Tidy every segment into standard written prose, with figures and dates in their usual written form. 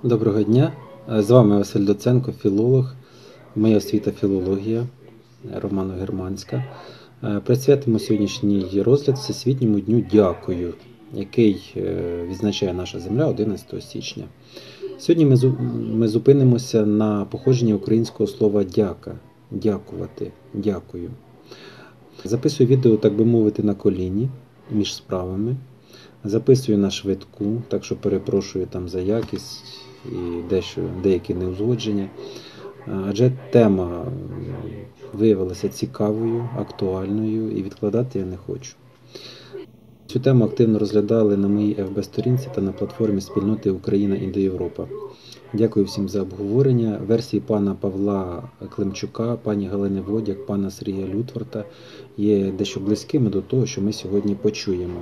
Доброго дня! З вами Василь Доценко, філолог. Моя освіта філологія романо-германська. Присвятимо сьогоднішній розгляд Всесвітньому дню «Дякую», який відзначає наша земля 11 січня. Сьогодні ми зупинимося на походженні українського слова «дяка», «дякувати», «дякую». Записую відео, так би мовити, на коліні, між справами. Записую на швидку, так що перепрошую там за якість і деякі неузгодження. Адже тема виявилася цікавою, актуальною і відкладати я не хочу. Цю тему активно розглядали на моїй ФБ-сторінці та на платформі спільноти Україна Індоєвропа. Дякую всім за обговорення. Версії пана Павла Климчука, пані Галини Водяк, пана Сергія Лютварта є дещо близькими до того, що ми сьогодні почуємо.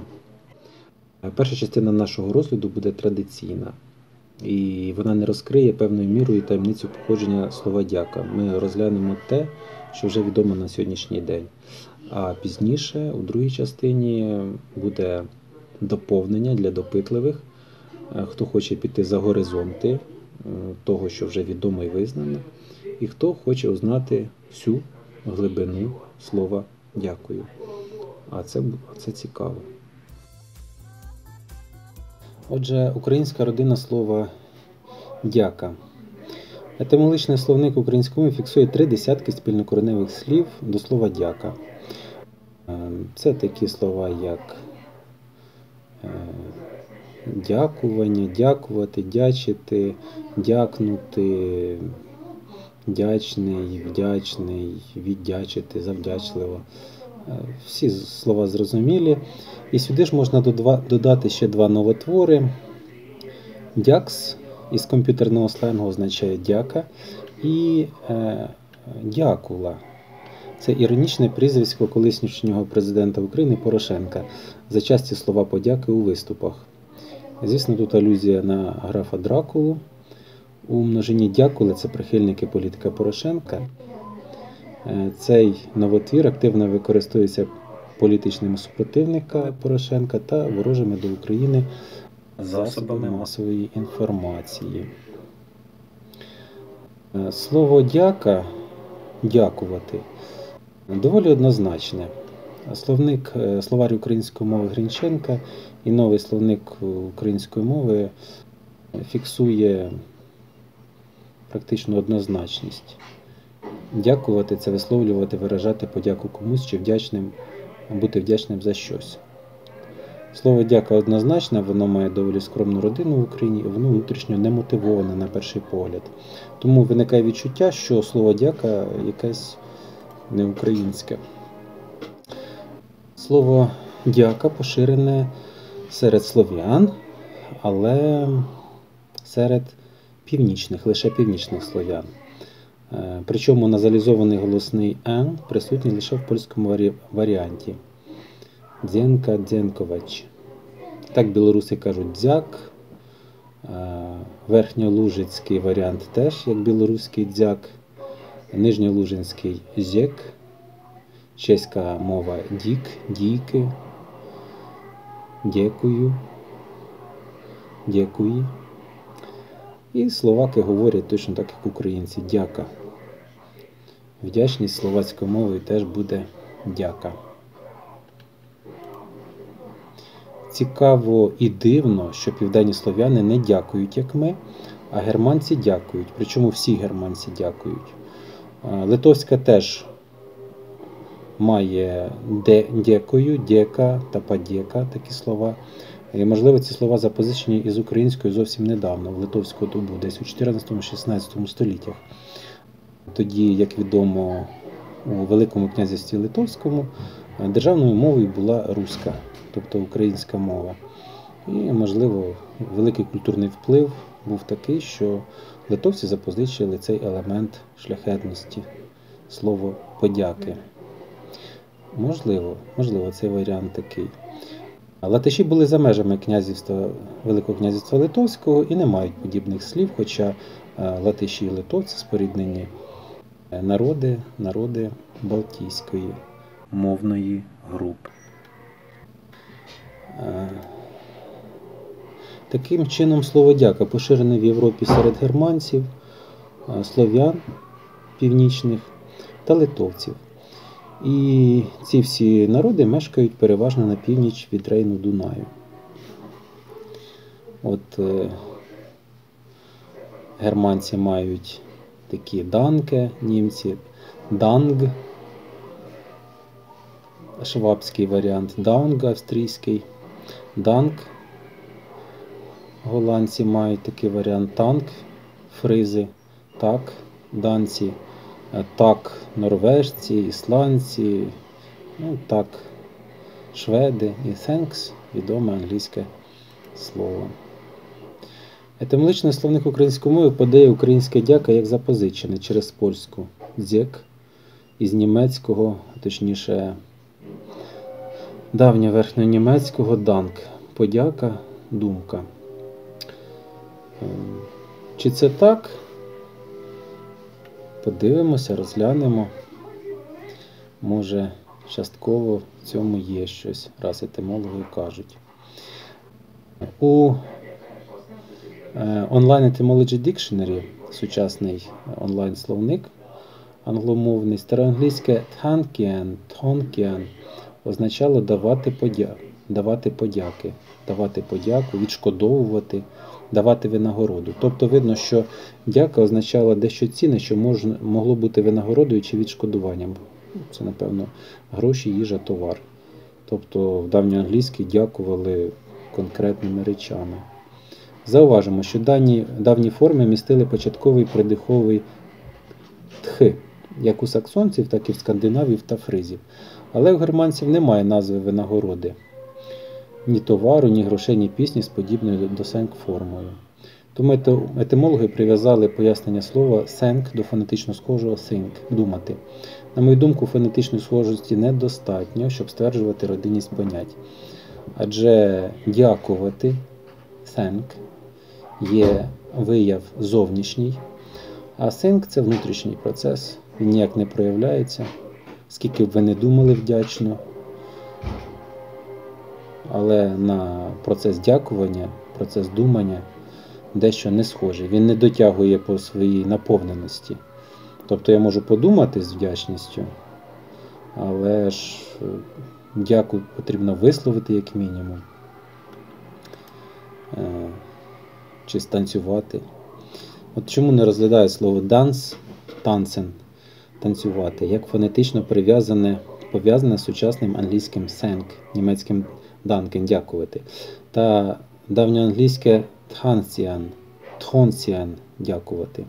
Перша частина нашого розгляду буде традиційна, і вона не розкриє певною мірою таємницю походження слова «дяка». Ми розглянемо те, що вже відомо на сьогоднішній день. А пізніше, у другій частині, буде доповнення для допитливих, хто хоче піти за горизонти того, що вже відомо і визнано, і хто хоче узнати всю глибину слова «дякую». А це цікаво. Отже, українська родина слова «дяка». Етимологічний словник української мови фіксує 3 десятки спільнокореневих слів до слова «дяка». Це такі слова, як дякування, дякувати, дячити, дякнути, дячний, вдячний, віддячити, завдячливо. Всі слова зрозумілі. І сюди ж можна додати ще 2 новотвори. Дякс із комп'ютерного сленгу означає дяка і дякула. Це іронічне прізвисько колишнього президента України Порошенка за часті слова подяки у виступах. Звісно, тут алюзія на графа Дракулу. У множині дякули це прихильники політика Порошенка. Цей новотвір активно використовується політичними супротивниками Порошенка та ворожими до України засобами масової інформації. Слово «дяка», «дякувати» доволі однозначне. Словарь української мови Грінченка і новий словник української мови фіксує практично однозначність. Дякувати – це висловлювати, виражати подяку комусь чи бути вдячним за щось. Слово «дяка» однозначне, воно має доволі скромну родину в Україні, і воно внутрішньо не мотивоване на перший погляд. Тому виникає відчуття, що слово «дяка» якесь неукраїнське. Слово «дяка» поширене серед слов'ян, але серед лише північних слов'ян. Причому назалізований голосний «н» присутній лише в польському варіанті. Дзенка, дзенковач. Так білоруси кажуть «дзяк», верхньолужицький варіант теж, як білоруський «дзяк», нижньолужинський «зєк», чеська мова «дік», «дійки», «дєкую», «дєкуї». І словаки говорять точно так, як українці – «дяка». Вдячність словацькою мовою теж буде «дяка». Цікаво і дивно, що південні слов'яни не дякують, як ми, а германці дякують. Причому всі германці дякують. Литовська теж має «дєкою», «дєка» та «падєка» такі слова. І, можливо, ці слова запозичені із українською зовсім недавно, в литовську добу, десь у 14-16 століттях. Тоді, як відомо, у Великому князівстві Литовському державною мовою була руська, тобто українська мова. І, можливо, великий культурний вплив був такий, що литовці запозичили цей елемент шляхетності, слово «подяки». Можливо, цей варіант такий. Латиші були за межами Великого князівства Литовського і не мають подібних слів, хоча латиші і литовці споріднені народи Балтійської мовної групи. Таким чином, слово дяка поширене в Європі серед германців, слов'ян північних та литовців. І ці всі народи мешкають переважно на північ від Рейну Дунаю. От германці мають такі данке, німці данг, швабський варіант, даунг австрійський, данк. Голландці мають такий варіант танк, фризи, так, данці, так, норвежці, ісландці, ну так, шведи і thanks, відоме англійське слово. Етимологічний словник української мови подає українське дяка як запозичене через польську дзек, із німецького, точніше, давньоверхньонімецького данк, подяка, думка. Чи це так? Подивимося, розглянемо. Може, частково в цьому є щось, раз етимологи кажуть. У Online Etymology Dictionary, сучасний онлайн-словник англомовний, староанглійське «thankian» означало давати подяки, відшкодовувати, давати винагороду. Тобто видно, що дяка означала дещо цінне, що могло бути винагородою чи відшкодуванням. Це, напевно, гроші, їжа, товар. Тобто в давньоанглійській дякували конкретними речами. Зауважимо, що давні форми містили початковий придиховий тхи, як у саксонців, так і в скандинавів та фризів. Але у германців немає назви винагороди. Ні товару, ні грошей, ні пісні з подібною до сенк-формою. Тому етимологи прив'язали пояснення слова «сенк» до фонетично схожого «think» – «думати». На мою думку, фонетичної схожості недостатньо, щоб стверджувати родинність понять. Адже дякувати «thank» є вияв зовнішній, а «think» – це внутрішній процес, він ніяк не проявляється, скільки б ви не думали вдячно. Але на процес дякування, процес думання дещо не схожий. Він не дотягує по своїй наповненості. Тобто я можу подумати з вдячністю, але ж дяку потрібно висловити як мінімум. Чи станцювати. От чому не розглядаю слово «данс», «танцен», танцювати, як фонетично пов'язане з сучасним англійським «thank», німецьким «danken», дякувати, та давньоанглійське «thansian», дякувати.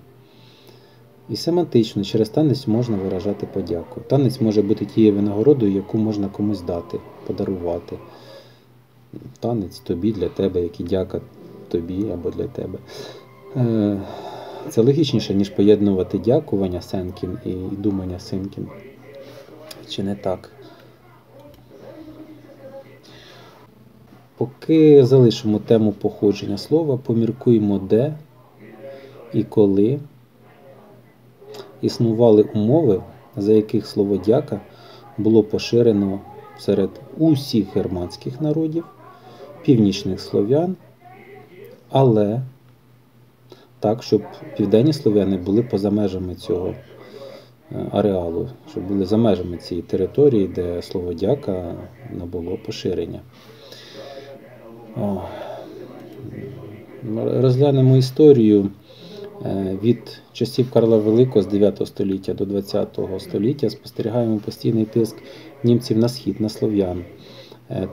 І семантично, через танець можна виражати подяку. Танець може бути тією винагородою, яку можна комусь дати, подарувати. Танець тобі, для тебе, як і дяка тобі або для тебе. Це логічніше, ніж поєднувати дякування «сенкін» і думання «синкін». Чи не так? Поки залишимо тему походження слова, поміркуємо, де і коли існували умови, за яких слово «дяка» було поширено серед усіх германських народів, північних слов'ян, але так, щоб південні слов'яни були поза межами цього ареалу, щоб були за межами цієї території, де слово «дяка» набуло поширення. Розглянемо історію. Від часів Карла Великого з 9 століття до 20 століття спостерігаємо постійний тиск німців на схід, на слов'ян.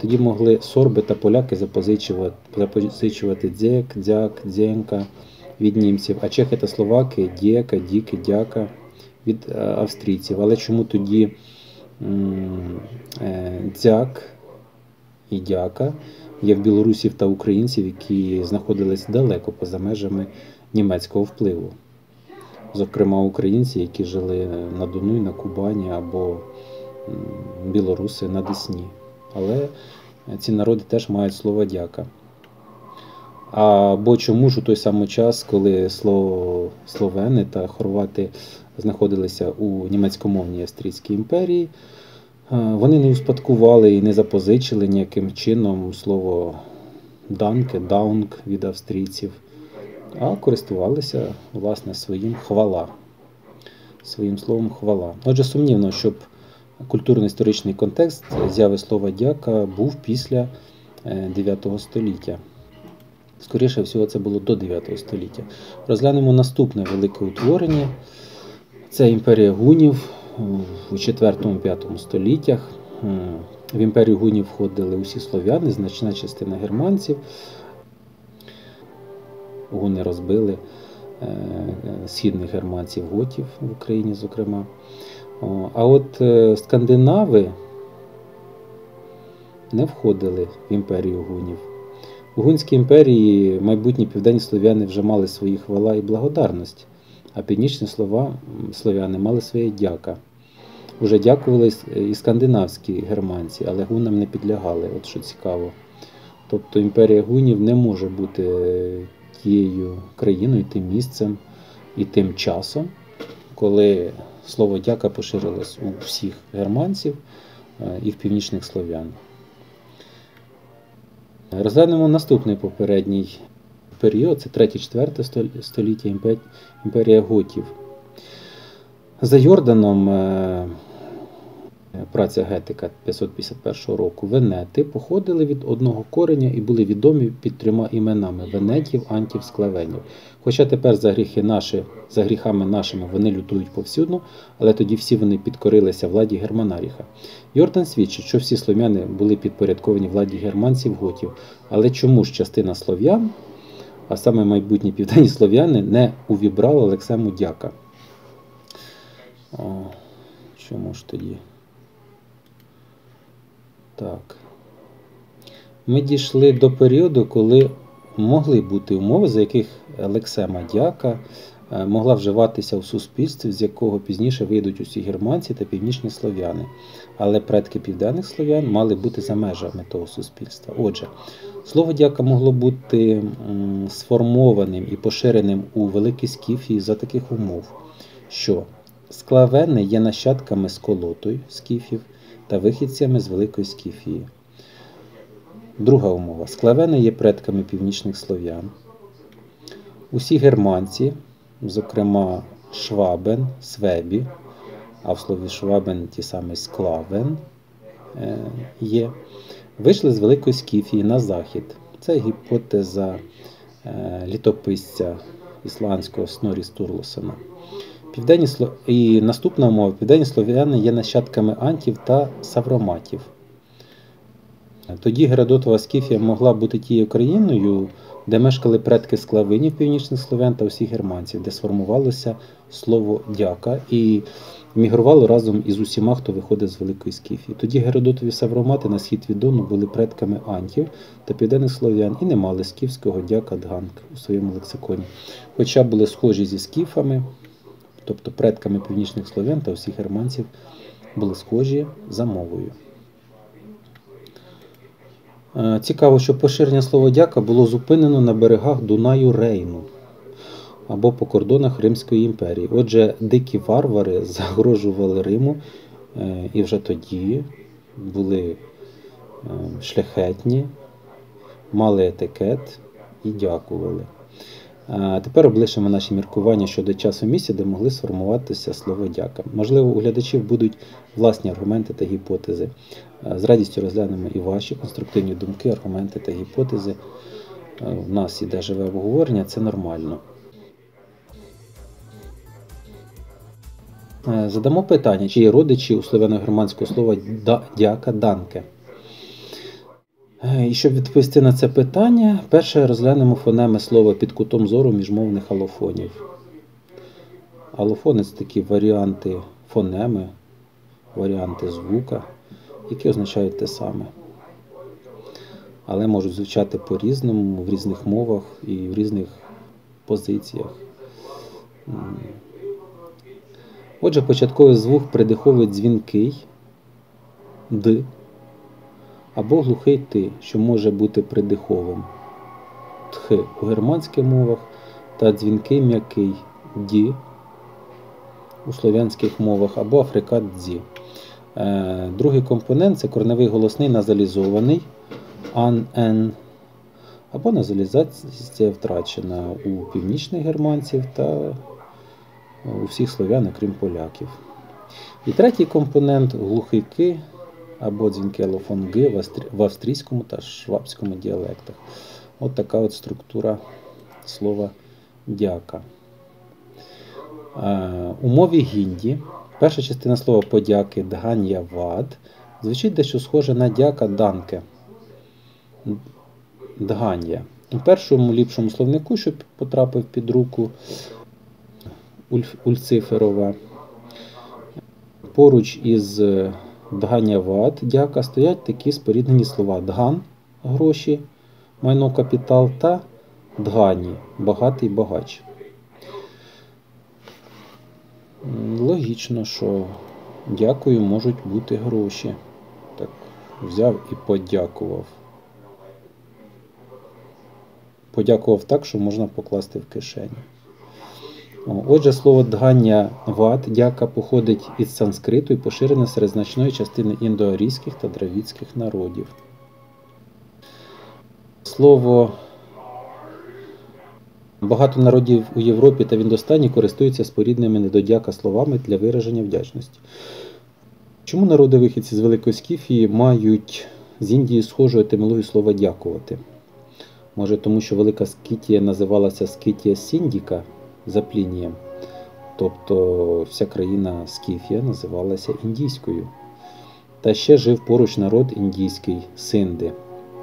Тоді могли сорби та поляки запозичувати дзек, дзяк, дзенька від німців, а чехи та словаки дєка, діки, дяка від австрійців. Але чому тоді дзяк і дяка є в білорусів та українців, які знаходились далеко поза межами німецького впливу? Зокрема, українці, які жили на Дону і на Кубані, або білоруси на Десні. Але ці народи теж мають слово «дяка». Або чому ж у той самий час, коли словени та хорвати знаходилися у німецькомовній Австрійській імперії, вони не успадкували і не запозичили ніяким чином слово данке, даунг від австрійців, а користувалися, власне, своїм словом хвала. Отже, сумнівно, щоб культурно-історичний контекст з'яви слова дяка був після 9 століття. Скоріше всього, це було до 9 століття. Розглянемо наступне велике утворення. Це імперія гунів у 4-5 століттях. В імперію гунів входили усі слов'яни, значна частина германців. Гуни розбили східних германців, готів в Україні, зокрема. А от скандинави не входили в імперію гунів. У Гунській імперії майбутні південні слов'яни вже мали свої хвала і благодарність, а північні слов'яни мали своє дяка. Уже дякували і скандинавські германці, але гунам не підлягали, от що цікаво. Тобто імперія гунів не може бути тією країною, тим місцем і тим часом, коли слово дяка поширилось у всіх германців і в північних слов'ян. Розглянемо наступний попередній період, це 3-4 століття, імперія готів. За Йорданом, праця Гетика 551 року, венети походили від одного кореня і були відомі під 3 іменами – венетів, антів, склавенів. Хоча тепер за гріхами нашими вони лютують повсюдно, але тоді всі вони підкорилися владі Германаріха. Йордан свідчить, що всі слов'яни були підпорядковані владі германців-готів, але чому ж частина слов'ян, а саме майбутні південні слов'яни, не увібрали Олексему дяка? Чому ж тоді? Так. Ми дійшли до періоду, коли могли бути умови, за яких лексема дяка могла вживатися в суспільстві, з якого пізніше вийдуть усі германці та північні слов'яни. Але предки південних слов'ян мали бути за межами того суспільства. Отже, слово дяка могло бути сформованим і поширеним у Великій Скіфії за таких умов, що склавени є нащадками сколотої скіфів та вихідцями з Великої Скіфії. Друга умова. Склавени є предками північних слов'ян. Усі германці, зокрема швабен, свебі, а в слові швабен ті самі склавен є, вийшли з Великої Скіфії на захід. Це гіпотеза літописця ісландського Сноррі Стурлосона. І наступна умова. Південні слов'яни є нащадками антів та савроматів. Тоді Геродотова Скіфія могла бути тією країною, де мешкали предки склавинів північних слов'ян та усіх германців, де сформувалося слово дяка і мігрувало разом із усіма, хто виходить з Великої Скіфії. Тоді Геродотові савромати на схід від Дону були предками антів та південних слов'ян і не мали скіфського дяка-дганг у своєму лексиконі. Хоча були схожі зі скіфами, тобто предками північних слов'ян та усіх германців були схожі за мовою. Цікаво, що поширення слова дяка було зупинено на берегах Дунаю Рейну або по кордонах Римської імперії. Отже, дикі варвари загрожували Риму і вже тоді були шляхетні, мали етикет і дякували. Тепер облишимо наші міркування щодо часу місця, де могли сформуватися слово дяка. Можливо, у глядачів будуть власні аргументи та гіпотези. З радістю розглянемо і ваші конструктивні думки, аргументи та гіпотези. У нас іде живе обговорення, це нормально. Задамо питання, чи є родичі у слов'яно-германського слова дяка, данке. І щоб відповісти на це питання, перше розглянемо фонеми слова під кутом зору міжмовних алофонів. Алофони – це такі варіанти фонеми, варіанти звука, які означають те саме. Але можуть звучати по-різному, в різних мовах і в різних позиціях. Отже, початковий звук придиховий дзвінкий «д» або глухий «ти», що може бути придиховим «тх» у германських мовах та дзвінкий м'який «ді» у слов'янських мовах або африкат «дзі». Другий компонент – це корневий голосний назалізований «ан-ен», або назалізація втрачена у північних германців та у всіх слов'ян, окрім поляків. І третій компонент глухий «ки» або дзвінке лофонги в австрійському та швабському діалектах. От така от структура слова «дяка». У мові гінді перша частина слова подяки «дган'явад» звучить дещо схоже на «дяка данке» «дган'я». У першому ліпшому словнику, що потрапив під руку Ульциферова, поруч із «дган'явад» «дяка» стоять такі споріднені слова «дган» – гроші, майно, капітал та «дгані» – багатий, багач. Логічно, що дякую можуть бути гроші. Так, взяв і подякував. Подякував так, що можна покласти в кишеню. Отже, слово «дган'явад» дяка походить із санскриту і поширене серед значної частини індоарійських та дравідських народів. Слово багато народів у Європі та в Індостані користуються спорідненими до дяка словами для вираження вдячності. Чому народи вихідці з Великої Скіфії мають з Індії схожу етимологію слова «дякувати»? Може тому, що Велика Скітія називалася Скітія Сіндіка за Плінієм, тобто вся країна Скіфія називалася індійською. Та ще жив поруч народ індійський – синди.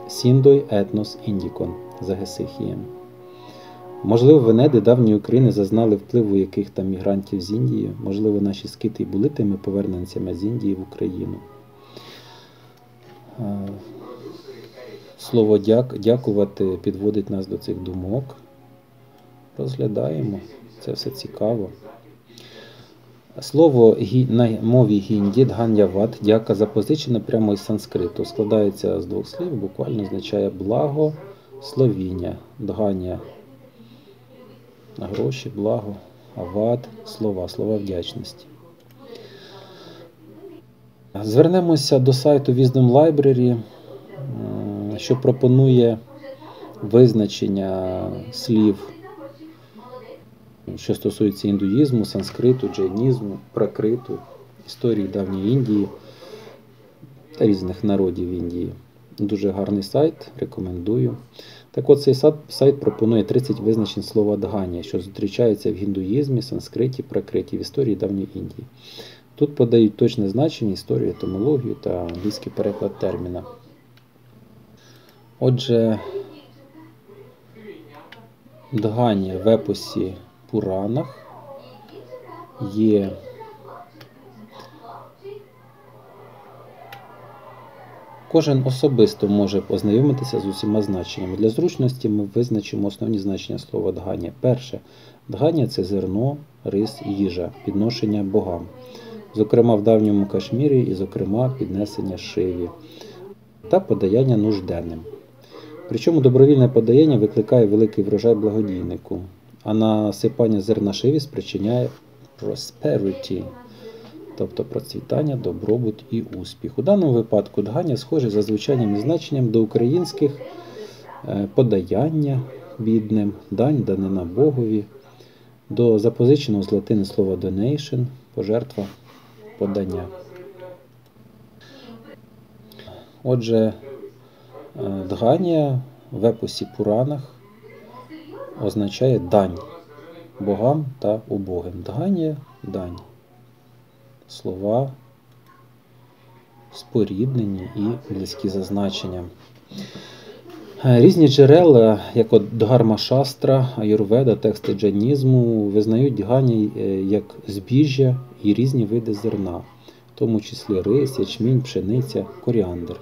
Сіндой етнос індікон за Гесихієм. Можливо, венеди давньої України зазнали впливу яких там мігрантів з Індії, можливо, наші скіти й були тими поверненцями з Індії в Україну. Слово «дякувати» підводить нас до цих думок. Розглядаємо, це все цікаво. Слово на мові гінді «дган'явад» дяка запозичено прямо із санскриту. Складається з двох слів, буквально означає благо, словіння, дганя, гроші, благо, авад, слова вдячності. Звернемося до сайту Wisdom Library, що пропонує визначення слів, що стосується індуїзму, санскриту, джайнізму, пракриту, історії давньої Індії та різних народів Індії. Дуже гарний сайт, рекомендую. Так от цей сайт пропонує 30 визначень слова «дганя», що зустрічається в гіндуїзмі, санскриті, пракриті, в історії давньої Індії. Тут подають точне значення, історію, етимологію та англійський переклад терміна. Отже, дганя в епосі Пуранах є кожен особисто може ознайомитися з усіма значеннями. Для зручності ми визначимо основні значення слова «дганя». Перше. Дганя – це зерно, рис, їжа, підношення богам. Зокрема, в давньому Кашмірі і, зокрема, піднесення Шиві та подаяння нужденним. Причому добровільне подаяння викликає великий врожай благодійнику, а насипання зерна Шиві спричиняє prosperity, тобто процвітання, добробут і успіх. У даному випадку дганя схоже за звучанням і значенням до українських подаяння бідним, дань, данина Богові, до запозиченого з латини слова donation, пожертва, подання. Отже, дганя в епосі Пуранах означає дань богам та убогим. Дганя – дань. Слова споріднені і близькі за значенням. Різні джерела, як от Дгарма-шастра, аюрведа, тексти джайнізму, визнають дгані як збіжжя і різні види зерна, в тому числі рис, ячмінь, пшениця, коріандр.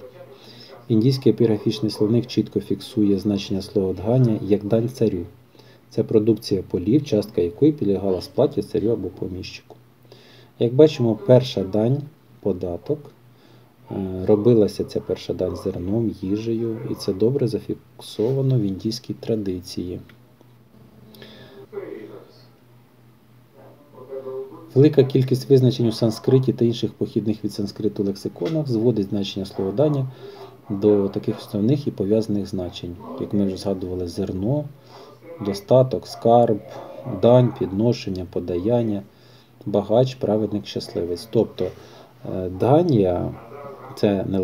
Індійський епіграфічний словник чітко фіксує значення слова дганя як дань царю. Це продукція полів, частка якої підлягала сплаті царю або поміщику. Як бачимо, перша дань – податок. Робилася ця перша дань зерном, їжею, і це добре зафіксовано в індійській традиції. Велика кількість визначень у санскриті та інших похідних від санскриту лексиконах зводить значення слова «дання» до таких основних і пов'язаних значень, як ми вже згадували: зерно, достаток, скарб, дань, підношення, подаяння, багач, праведник, щасливець. Тобто дання – це не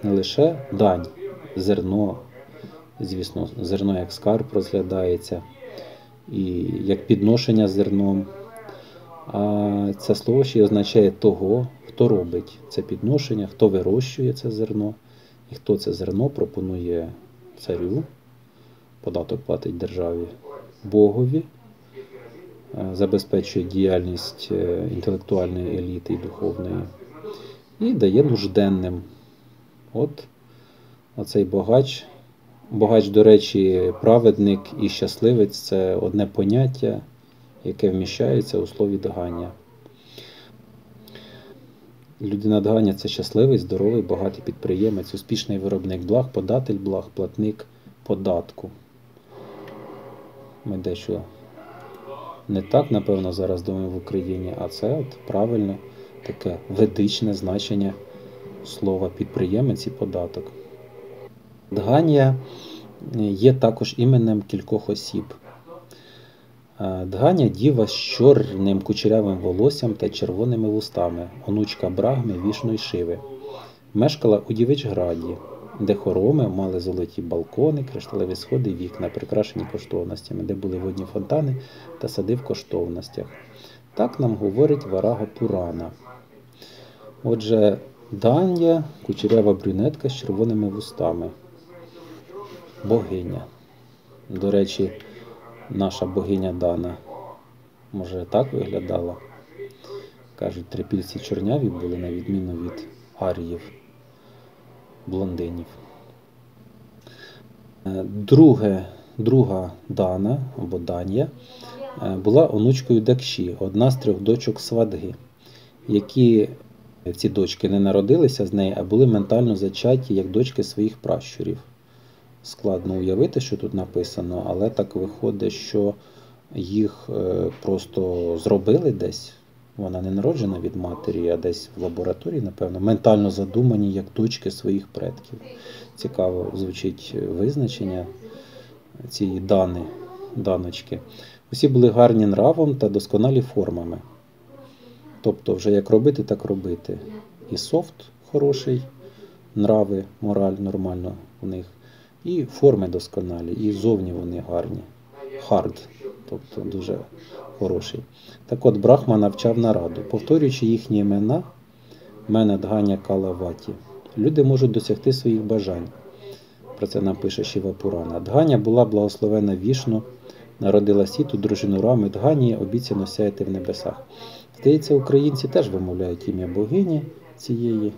лише дань, зерно, звісно, зерно як скарб розглядається, і як підношення зерном. А це слово ще й означає того, хто робить це підношення, хто вирощує це зерно, і хто це зерно пропонує царю, податок платить державі, Богові, забезпечує діяльність інтелектуальної еліти і духовної, і дає нужденним. От оцей богач. Богач, до речі, праведник і щасливець – це одне поняття, яке вміщається у слові дгання. Людина дгання – це щасливий, здоровий, багатий підприємець, успішний виробник благ, податель благ, платник податку. Ми дещо не так, напевно, зараз думаємо в Україні, а це от правильно таке ведичне значення слова підприємець і податок. Дгання є також іменем кількох осіб. Дгання – діва з чорним кучерявим волоссям та червоними вустами, онучка Брахми, Вішну й Шиви. Мешкала у Дівичграді, де хороми мали золоті балкони, кришталеві сходи і вікна, прикрашені коштовностями, де були водні фонтани та сади в коштовностях. Так нам говорить Варага Пурана. Отже, Дання – кучерява брюнетка з червоними вустами. Богиня. До речі, наша богиня Дана, може, так виглядала? Кажуть, трипільці чорняві були, на відміну від аріїв, блондинів. Друга Дана, або Данія, була онучкою Дакші, одна з 3 дочок Свадги, які ці дочки не народилися з неї, а були ментально зачаті як дочки своїх пращурів. Складно уявити, що тут написано, але так виходить, що їх просто зробили десь. Вона не народжена від матері, а десь в лабораторії, напевно, ментально задумані як дочки своїх предків. Цікаво звучить визначення цієї даночки. Усі були гарні нравом та досконалі формами. Тобто вже як робити, так робити. І софт хороший, нрави, мораль нормально у них. І форми досконалі, і зовні вони гарні. Хард, тобто дуже хороший. Так от, Брахма навчав нараду, повторюючи їхні імена, Мене, Дганя, Кала, Ваті. Люди можуть досягти своїх бажань. Про це нам пише Шіва Пурана. Дганя була благословена Вішну, народила Сіту, дружину Рами. Дгані обіцяно сяяти в небесах. Здається, українці теж вимовляють ім'я богині цієї,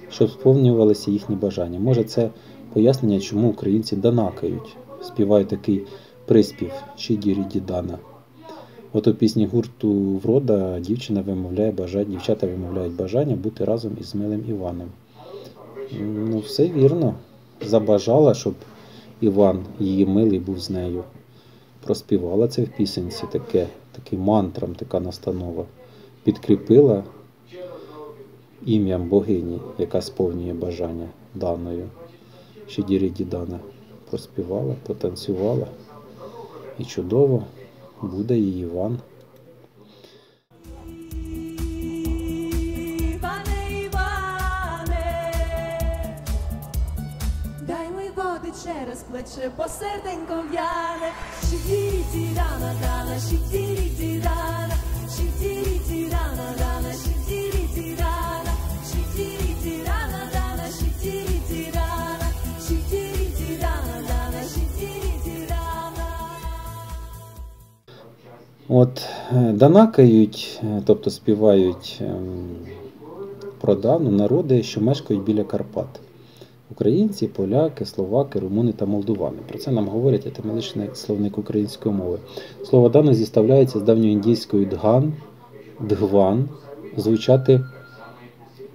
щоб сповнювалися їхні бажання. Може, це пояснення, чому українці данакають, співають такий приспів «Шідірі дідана». От у пісні гурту Врода дівчата вимовляють бажання бути разом із милим Іваном. Ну, все вірно. Забажала, щоб Іван, її милий, був з нею. Проспівала це в пісенці, такий мантрам, така настанова. Підкріпила ім'ям богині, яка сповнює бажання даною. Шідірі дідана проспівала, потанцювала. І чудово буде її Іван. Через плече по серденьком в'яне, шідірі-дірана, дана, шідірі-дірана, шідірі-дірана, дана, шідірі-дірана, шідірі-дірана, дана, шідірі-дірана, шідірі-дірана, дана, шідірі-дірана. От данакають, тобто співають про Дану народи, що мешкають біля Карпат. Українці, поляки, словаки, румуни та молдувани. Про це нам говорять етимологічний словник української мови. Слово «дана» зіставляється з давньоіндійської «дган», «дгван», звучати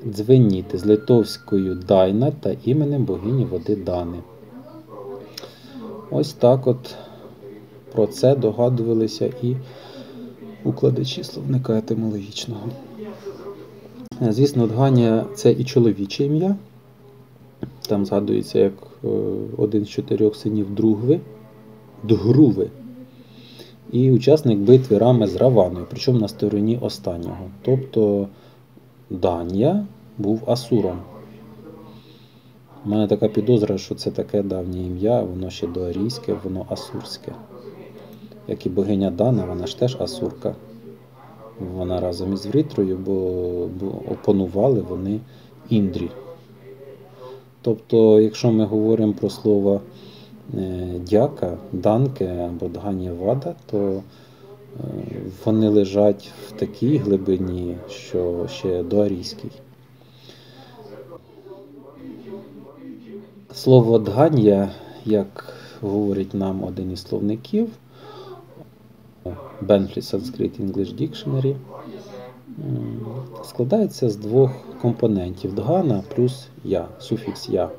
«дзвеніти», з литовською «дайна» та іменем богині води Дани. Ось так от про це догадувалися і укладачі словника етимологічного. Звісно, Дганя – це і чоловіче ім'я. Там згадується як один з 4 синів Дгруви. І учасник битви Рами з Раваною, причому на стороні останнього. Тобто Данія був Асуром. У мене така підозра, що це таке давнє ім'я, воно ще доарійське, воно асурське. Як і богиня Дана, вона ж теж асурка. Вона разом із Врітрою, бо опанували вони Індрі. Тобто, якщо ми говоримо про слово дяка, данке або дган'явада, то вони лежать в такій глибині, що ще доарійській. Слово дган'я, як говорить нам один із словників, Bentley Sanskrit English Dictionary, складається з 2 компонентів – дгана плюс я, суфікс я.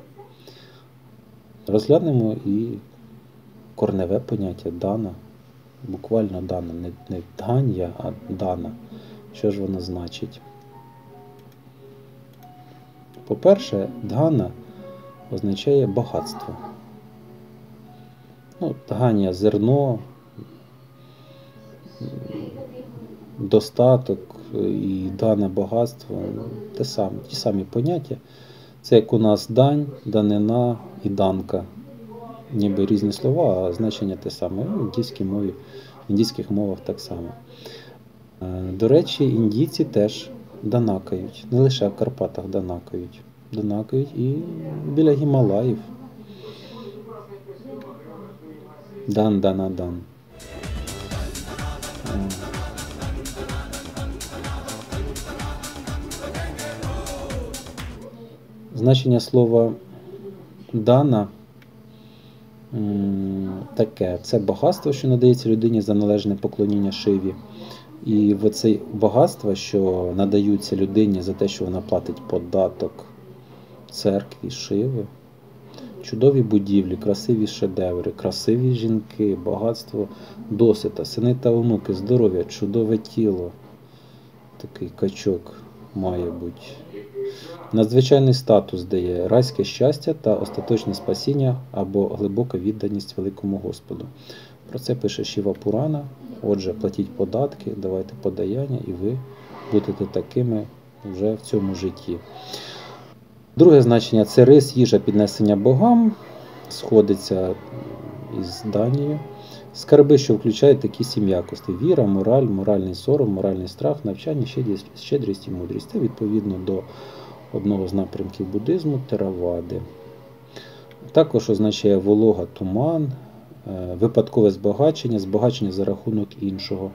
Розглянемо і корневе поняття дана, буквально дана, не дган'я, а дана. Що ж воно значить? По-перше, дгана означає багатство. Дган'я – зерно, достаток і дане багатство – ті самі поняття. Це як у нас дань, данина і данка. Ніби різні слова, а значення те саме. В індійських мовах так само. До речі, індійці теж данакають. Не лише в Карпатах данакають. Данакають і біля Гімалаїв. Дан, дана, дан. Значення слова дана таке. Це багатство, що надається людині за належне поклоніння Шиві. І оце багатство, що надаються людині за те, що вона платить податок церкві Шиви, чудові будівлі, красиві шедеври, красиві жінки, багатство досвіта, сини та онуки, здоров'я, чудове тіло. Такий качок має бути. Надзвичайний статус дає райське щастя та остаточне спасіння або глибока відданість великому Господу. Про це пише Шіва Пурана. Отже, платіть податки, давайте подаяння, і ви будете такими вже в цьому житті. Друге значення – це рис, їжа, піднесення богам, сходиться із Данією. Скарби, що включають такі 7 якостей – віра, мораль, моральний сором, моральний страх, навчання, щедрість і мудрість. Це відповідно до одного з напрямків буддизму – теравади. Також означає волога, туман, випадкове збагачення, збагачення за рахунок іншого.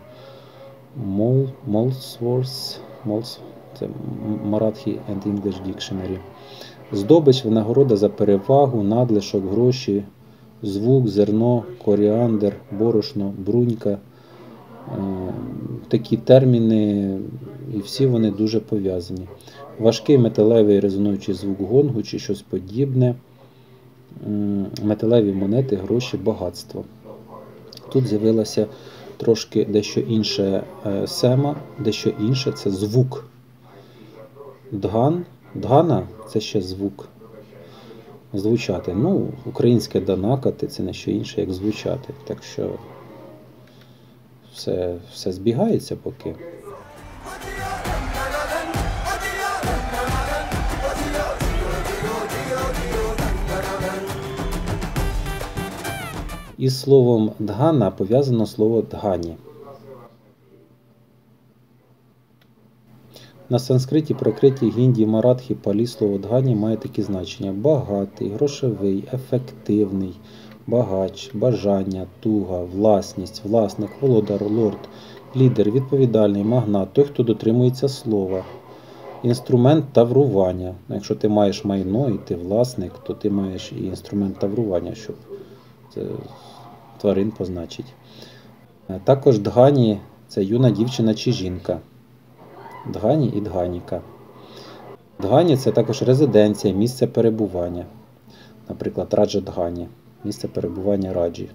Molesworth, це Marathi and English Dictionary. Здобич, винагорода за перевагу, надлишок, гроші, звук, зерно, коріандр, борошно, брунька. Такі терміни, і всі вони дуже пов'язані. Важкий металевий резонуючий звук гонгу чи щось подібне. Металеві монети, гроші, багатство. Тут з'явилося трошки дещо інше сема, дещо інше – це звук. Дгана – це ще звук. Звучати. Українське данакати – це не що інше, як звучати. Так що все збігається поки. Із словом дгана пов'язано слово дгані. На санскриті, пракриті, гінді, маратхі, палі слово дгані має такі значення: багатий, грошовий, ефективний, багач, бажання, туга, власність, власник, володар, лорд, лідер, відповідальний, магнат, той, хто дотримується слова. Інструмент таврування. Якщо ти маєш майно і ти власник, то ти маєш і інструмент таврування, щоб тварин позначить. Також дгані – це юна дівчина чи жінка. Дгані і дганіка. Дгані – це також резиденція, місце перебування. Наприклад, Раджа-дгані – місце перебування раджі.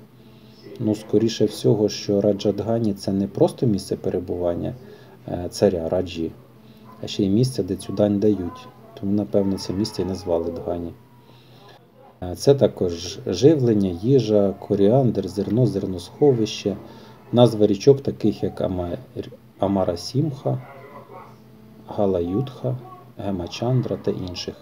Скоріше всього, що Раджа-дгані – це не просто місце перебування царя раджі, а ще й місце, де цю дань дають. Тому, напевно, це місце і назвали дгані. Це також живлення, їжа, коріандр, зерно, зерносховище, назва річок таких як Амара-Сімха, Галаюдха, Гемачандра та інших.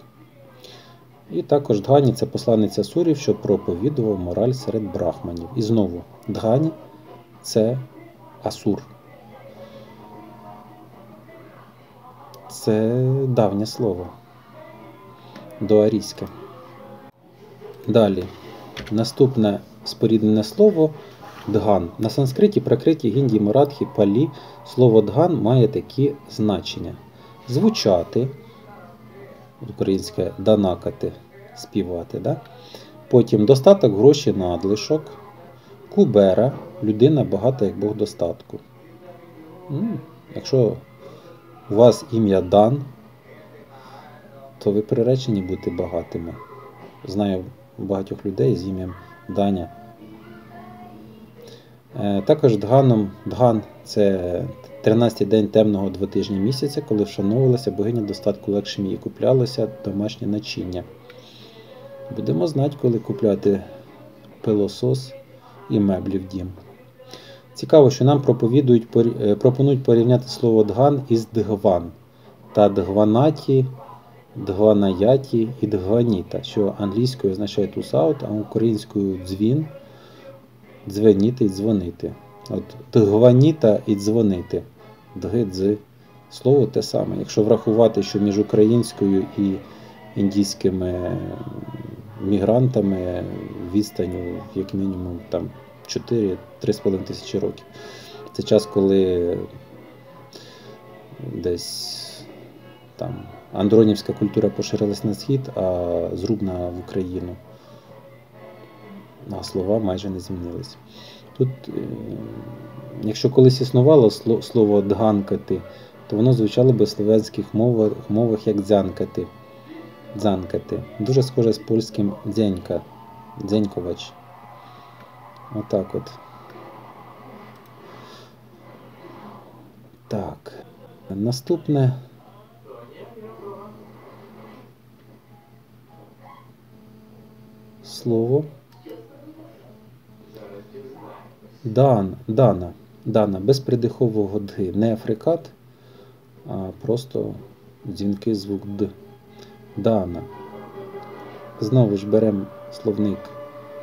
І також Дгані – це посланець асурів, що проповідував мораль серед брахманів. І знову, Дгані – це асур. Це давнє слово, доарійське. Далі, наступне споріднене слово – Дган. На санскриті, пракриті, гінді, маратхі, палі слово Дган має такі значення. Звучати, українське данакати, співати. Да? Потім достаток, гроші, надлишок. Кубера, людина багата, як Бог достатку. Якщо у вас ім'я Дан, то ви приречені бути багатими. Знаю багатьох людей з ім'ям Даня. Також Дган – це 13-й день темного двотижня місяця, коли вшановувалася богиня достатку Лакшмі і куплялося домашнє начиння. Будемо знати, коли купляти пилосос і меблі в дім. Цікаво, що нам пропонують порівняти слово Дган із Дгван та Дгванаті, Дгванаяті і Дгваніта, що англійською означає to shout, а українською дзвін, дзвеніти і дзвонити. От Дгваніта і дзвонити. Дги-дзи. Слово те саме. Якщо врахувати, що між українською і індійськими мігрантами відстаню як мінімум там 4-3,5 тисячі років. Це час, коли десь там андронівська культура поширилась на схід, а зрубна в Україну. А слова майже не змінились. Тут, якщо колись існувало слово «дганкати», то воно звучало би в слов'янських мовах як «дзянкати». Дзанкати. Дуже схоже з польським «дзенька», «дзеньковач». Отак от. Так. Наступне. Слово. Дана, без придихового «дги». Не африкат, а просто дзвінкий звук «д». Дана. Знову ж беремо словник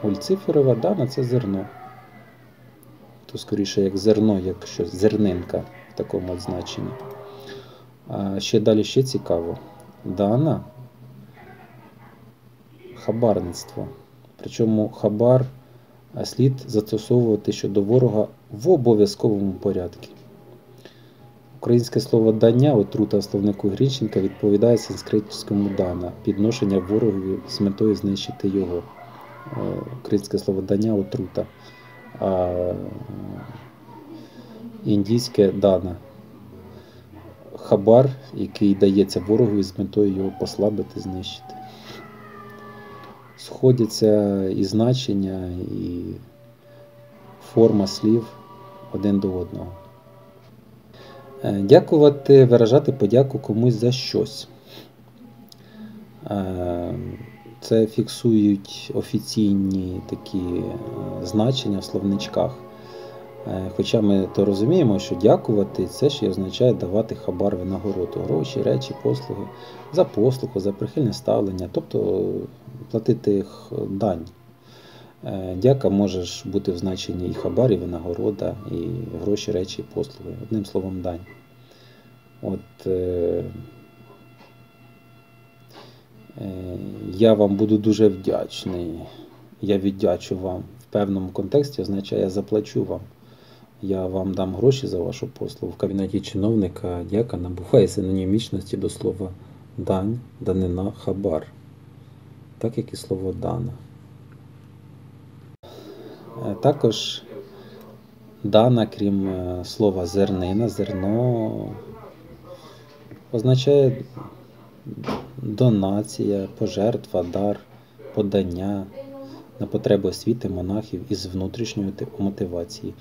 Ольциферова. Дана – це зерно. То скоріше як зерно, як щось, зернинка в такому значенні. А ще цікаво. Дана – хабарництво. Причому хабар слід застосовувати щодо ворога в обов'язковому порядку. Українське слово «дання», отрута в словнику Грінченка, відповідає санскритському «дана» – підношення ворогові з метою знищити його. Українське слово «дання» – отрута, а індійське «дана» – хабар, який дається ворогові з метою його послабити, знищити. Сходяться і значення, і форма слів один до одного. Дякувати, виражати подяку комусь за щось. Це фіксують офіційні такі значення в словничках. Хоча ми то розуміємо, що дякувати – це ще означає давати хабар винагороду, гроші, речі, послуги, за послугу, за прихильне ставлення, тобто платити дань. Дяка може бути в значенні і хабар, і винагорода, і гроші, речі, і послуги. Одним словом, дань. От, я вам буду дуже вдячний, я віддячу вам. В певному контексті означає я заплачу вам. Я вам дам гроші за вашу послугу. В кабінеті чиновника дяка набуває синонімічності до слова дань, данина, хабар. Так як і слово дана. Також дана, крім слова зернина, зерно означає донація, пожертва, дар, подання на потреби освіти монахів із внутрішньої мотивації.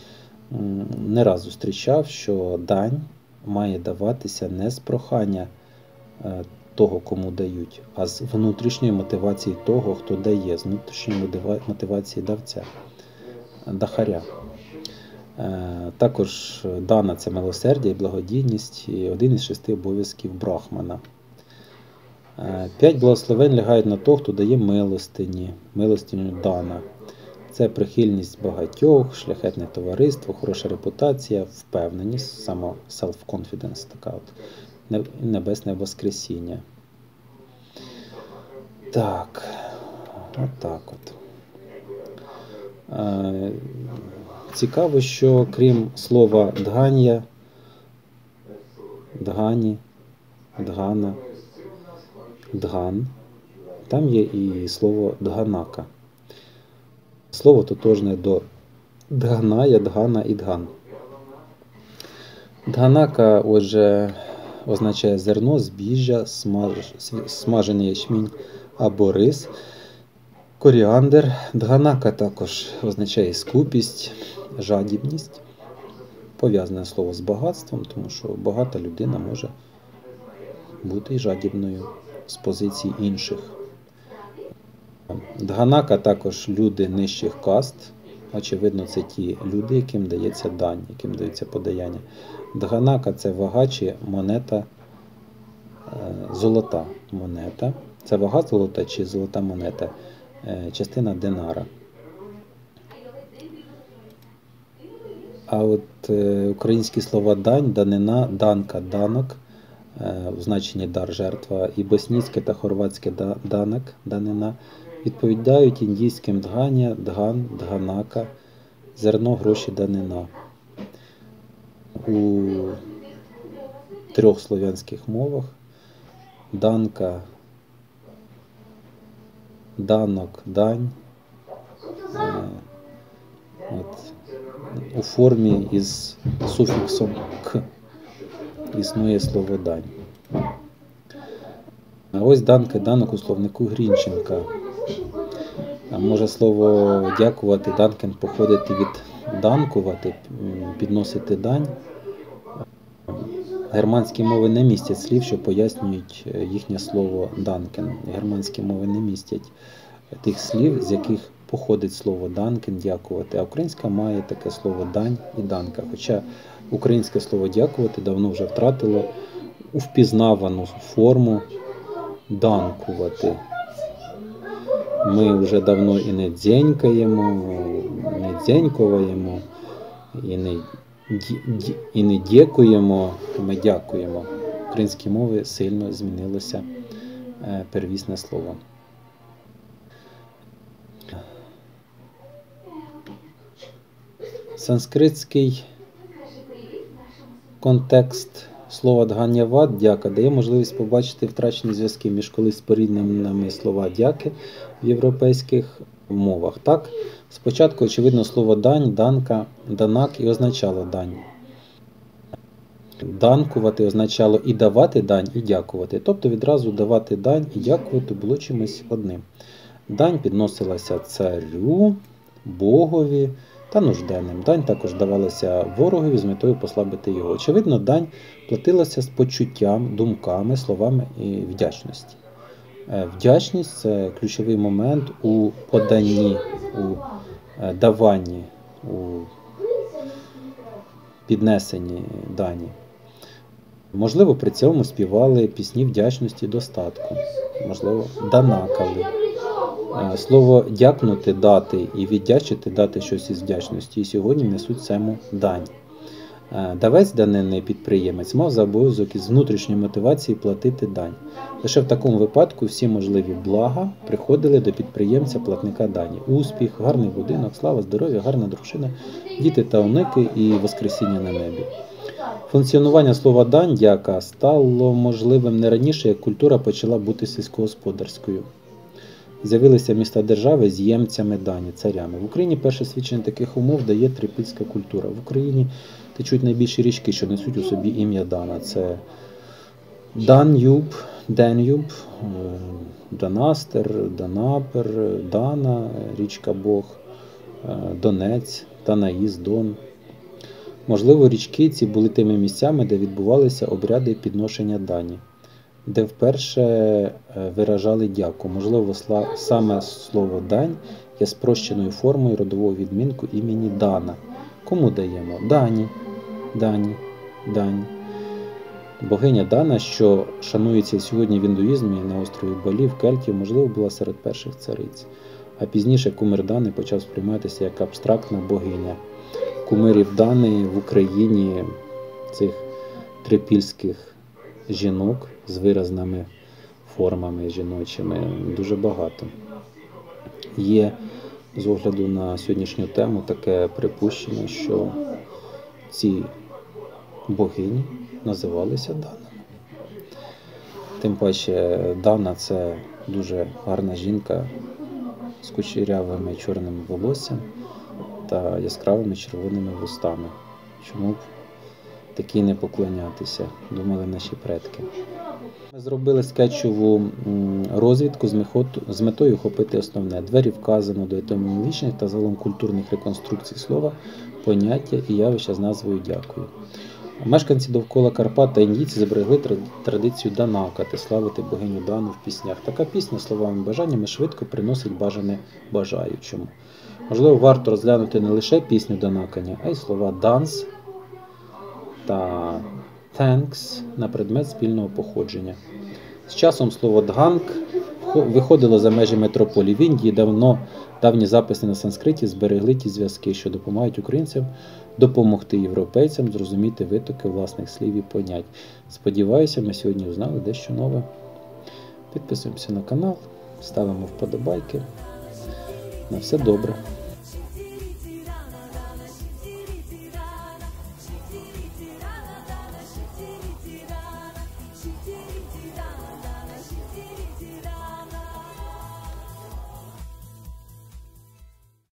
Не раз зустрічав, що дань має даватися не з прохання того, кому дають, а з внутрішньої мотивації того, хто дає, з внутрішньої мотивації давця, дахаря. Також дана – це милосердя і благодійність, і один із 6 обов'язків брахмана. 5 благословень лягають на того, хто дає милостиню дана. Це прихильність багатьох, шляхетне товариство, хороша репутація, впевненість, self-confidence, така от, небесне воскресіння. Так, отак от. Цікаво, що крім слова дган'я, дгані, дгана, дган, там є і слово дганака. Слово тотожне до дганая, дгана і дган. Дганака, отже, означає зерно, збіжжя, смажений ячмінь або рис, коріандр. Дганака також означає скупість, жадібність. Пов'язане слово з багатством, тому що багата людина може бути і жадібною з позицій інших. Дганака також люди нижчих каст. Очевидно, це ті люди, яким дається дань, яким дається подаяння. Дганака – це вага чи монета, золота монета. Це вага золота чи золота монета, частина динара. А от українські слова дань, данина, данка, данок, в значенні дар, жертва, і боснійське та хорватське данак, данина, відповідають індійським дганя, дган, дганака, зерно, гроші, данина. У 3 слов'янських мовах данка, данок, дань, у формі із суфіксом «к» існує слово дань. А ось данка, данок у словнику Грінченка. А може слово дякувати, данкен, походити від данкувати, підносити дань. Германські мови не містять слів, що пояснюють їхнє слово данкен. Германські мови не містять тих слів, з яких походить слово данкен, дякувати. А українська має таке слово дань і данка. Хоча українське слово дякувати давно вже втратило впізнавану форму данкувати. Ми вже давно і не дзенькаємо, не дзенькуваємо, і не дякуємо, ми дякуємо. В українській мові сильно змінилося первісне слово. Санскритський контекст слова дган'явад, дяка, дає можливість побачити втрачені зв'язки між колись спорідненими слова дяки в європейських мовах. Так, спочатку, очевидно, слово дань, данка, данак і означало дань. Данкувати означало і давати дань, і дякувати. Тобто відразу давати дань і дякувати було чимось одним. Дань підносилася царю, богові та нужденним. Дань також давалася ворогові з метою послабити його. Очевидно, дань платилася з почуттям, думками, словами і вдячності. Вдячність – це ключовий момент у поданні, у даванні, у піднесенні дані. Можливо, при цьому співали пісні вдячності і достатку. Можливо, данакали. Слово «дякнути» – дати і «віддячити» – дати щось із вдячності. І сьогодні несуть цьому дань. Давець данини, підприємець, мав за обов'язок із внутрішньої мотивації платити дань. Лише в такому випадку всі можливі блага приходили до підприємця-платника дані. Успіх, гарний будинок, слава, здоров'я, гарна дружина, діти та онуки і воскресіння на небі. Функціонування слова «дань», «дяка» стало можливим не раніше, як культура почала бути сільськогосподарською. З'явилися міста-держави з ємцями дані, царями. В Україні перше свідчення таких умов дає трипільська культура. В Україні течуть найбільші річки, що несуть у собі ім'я Дана. Це Дан'юб, Ден'юб, Данастер, Данапер, Дана, річка Бог, Донець, Танаїс, Дон. Можливо, річки ці були тими місцями, де відбувалися обряди підношення дані. де вперше виражали дяку. Можливо, саме слово дань є спрощеною формою родового відмінку імені Дана. Кому даємо? Дані, Дані, Дань. Богиня Дана, що шанується сьогодні в індуїзмі на острові Балі, в кельтів, можливо, була серед перших цариць. А пізніше кумир Дани почав сприйматися як абстрактна богиня. Кумирів Дани в Україні, цих трипільських жінок з виразними формами жіночими, дуже багато. Є, з огляду на сьогоднішню тему, таке припущення, що ці богині називалися Данами. Тим паче Дана – це дуже гарна жінка з кучерявими чорним волоссям та яскравими червоними вустами. Чому б такій не поклонятися, думали наші предки. Ми зробили скетчову розвідку з метою охопити основне. Двері вказано до етимологічних та загалом культурних реконструкцій слова, поняття і явища з назвою «дякую». Мешканці довкола Карпат та індійці зберегли традицію данакати, славити богиню Дану в піснях. Така пісня словами бажаннями швидко приносить бажане бажаючому. Можливо, варто розглянути не лише пісню данакання, а й слова «данс» та «thanks» на предмет спільного походження. З часом слово «дганг» виходило за межі метрополії. В Індії давні записи на санскриті зберегли ті зв'язки, що допомагають українцям допомогти європейцям зрозуміти витоки власних слів і понять. Сподіваюся, ми сьогодні узнали дещо нове. Підписуємося на канал, ставимо вподобайки. На все добре.